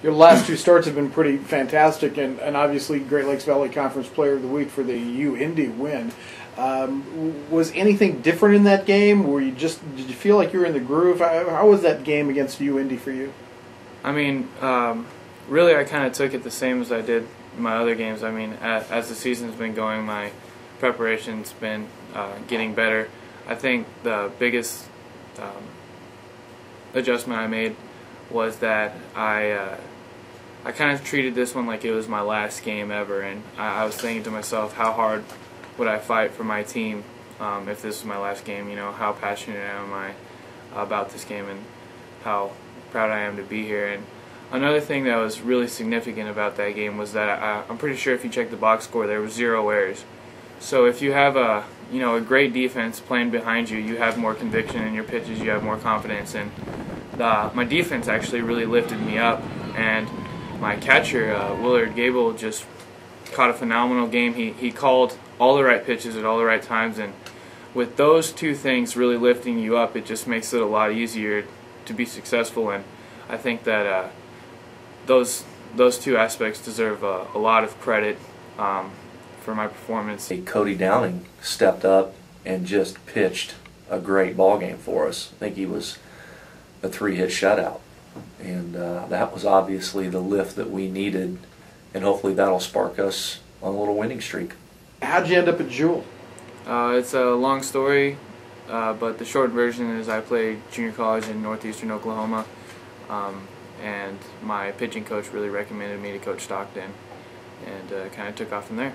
Your last two starts have been pretty fantastic, and obviously Great Lakes Valley Conference Player of the Week for the U-Indy win. Was anything different in that game? Did you feel like you were in the groove? How was that game against U-Indy for you? I mean, really I kind of took it the same as I did in my other games. I mean, as the season's been going, my preparation's been getting better. I think the biggest adjustment I made was that I kind of treated this one like it was my last game ever, and I was thinking to myself, how hard would I fight for my team if this was my last game? You know, how passionate am I about this game, and how proud I am to be here. And another thing that was really significant about that game was that I'm pretty sure if you check the box score, there was 0 errors. So if you have a great defense playing behind you, you have more conviction in your pitches, you have more confidence, and my defense actually really lifted me up. And my catcher, Willard Gable, just caught a phenomenal game. He called all the right pitches at all the right times, and with those two things really lifting you up, it just makes it a lot easier to be successful. And I think that those two aspects deserve a lot of credit for my performance. Cody Downing stepped up and just pitched a great ball game for us. I think he was a 3-hit shutout, and that was obviously the lift that we needed, and hopefully that'll spark us on a little winning streak. How'd you end up at Jewel? It's a long story, but the short version is I played junior college in northeastern Oklahoma, and my pitching coach really recommended me to Coach Stockton, and kind of took off from there.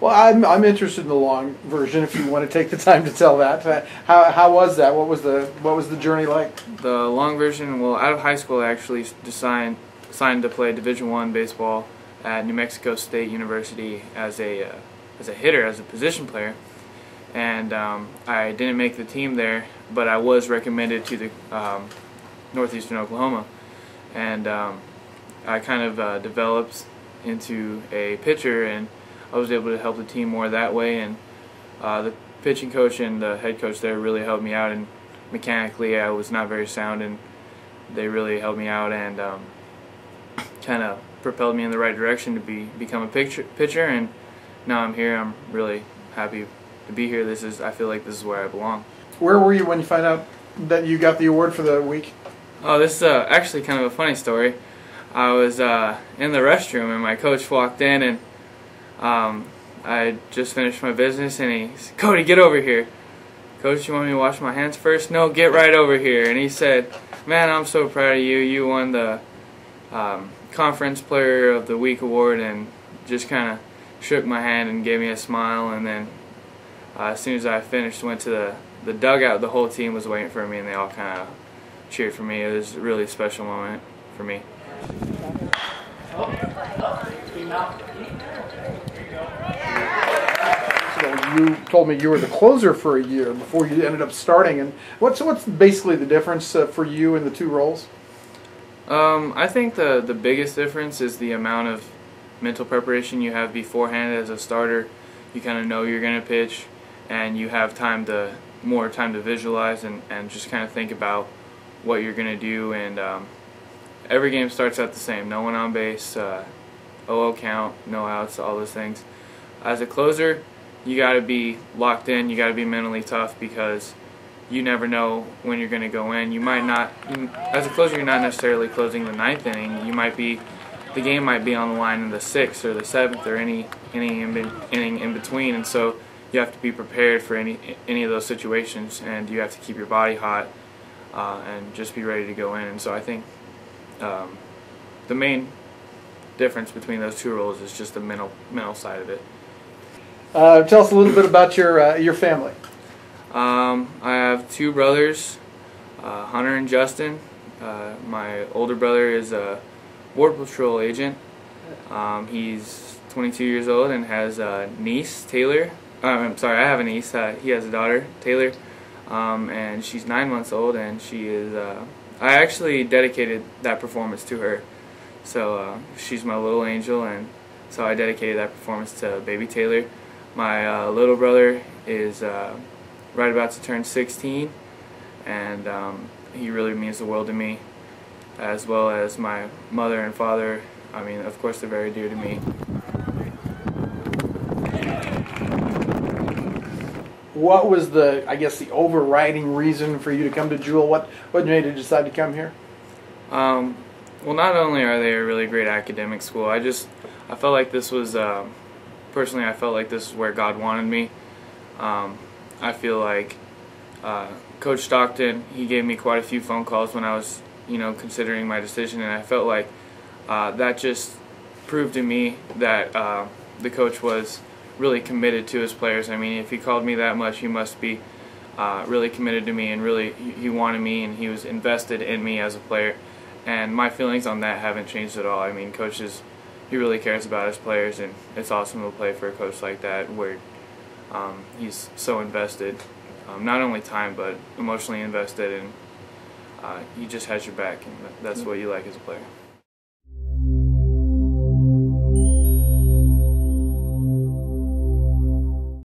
Well, I'm interested in the long version. If you want to take the time to tell that, how was that? What was the journey like? The long version. Well, out of high school, I actually signed to play Division I baseball at New Mexico State University as a hitter, as a position player, and I didn't make the team there, but I was recommended to the northeastern Oklahoma, and I kind of developed into a pitcher, and I was able to help the team more that way, and the pitching coach and the head coach there really helped me out, and mechanically I was not very sound, and they really helped me out and kind of propelled me in the right direction to become a pitcher, and now I'm here. I'm really happy to be here. I feel like this is where I belong. Where were you when you found out that you got the award for the week? Oh, this is actually kind of a funny story. I was in the restroom, and my coach walked in, and I just finished my business, and he said, "Cody, get over here." "Coach, you want me to wash my hands first?" "No, get right over here." And he said, "Man, I'm so proud of you. You won the Conference Player of the Week award," and just kind of shook my hand and gave me a smile. And then as soon as I finished, went to the dugout. The whole team was waiting for me, and they all kind of cheered for me. It was a really special moment for me. So you told me you were the closer for a year before you ended up starting. And what's basically the difference for you in the two roles? I think the biggest difference is the amount of mental preparation you have beforehand. As a starter, you kind of know you're going to pitch, and you have more time to visualize and just kind of think about what you're going to do. And every game starts out the same. No one on base, 0-0 count, no outs, all those things. As a closer, you got to be locked in. You got to be mentally tough, because you never know when you're going to go in. You might not, as a closer, you're not necessarily closing the 9th inning. The game might be on the line in the 6th or the 7th or any inning in between, and so you have to be prepared for any of those situations, and you have to keep your body hot and just be ready to go in. And so I think the main difference between those two roles is just the mental side of it. Tell us a little bit about your family. I have 2 brothers, Hunter and Justin. My older brother is a Border Patrol agent. He's 22 years old and has a niece, Taylor. I'm sorry, I have a niece. He has a daughter, Taylor, and she's 9 months old, and she is. I actually dedicated that performance to her. So she's my little angel, and so I dedicated that performance to baby Taylor. My little brother is right about to turn 16, and he really means the world to me. as well as my mother and father. I mean, of course, they're very dear to me. What was the, I guess, the overriding reason for you to come to Jewel? What made you decide to come here? Well, not only are they a really great academic school, I felt like this was, personally, I felt like this is where God wanted me. I feel like Coach Stockton, he gave me quite a few phone calls when I was, considering my decision, and I felt like that just proved to me that the coach was really committed to his players. I mean, if he called me that much, he must be really committed to me, and really he wanted me, and he was invested in me as a player. And my feelings on that haven't changed at all. I mean, he really cares about his players, and it's awesome to play for a coach like that where he's so invested, not only time but emotionally invested, and he just has your back, and that's what you like as a player.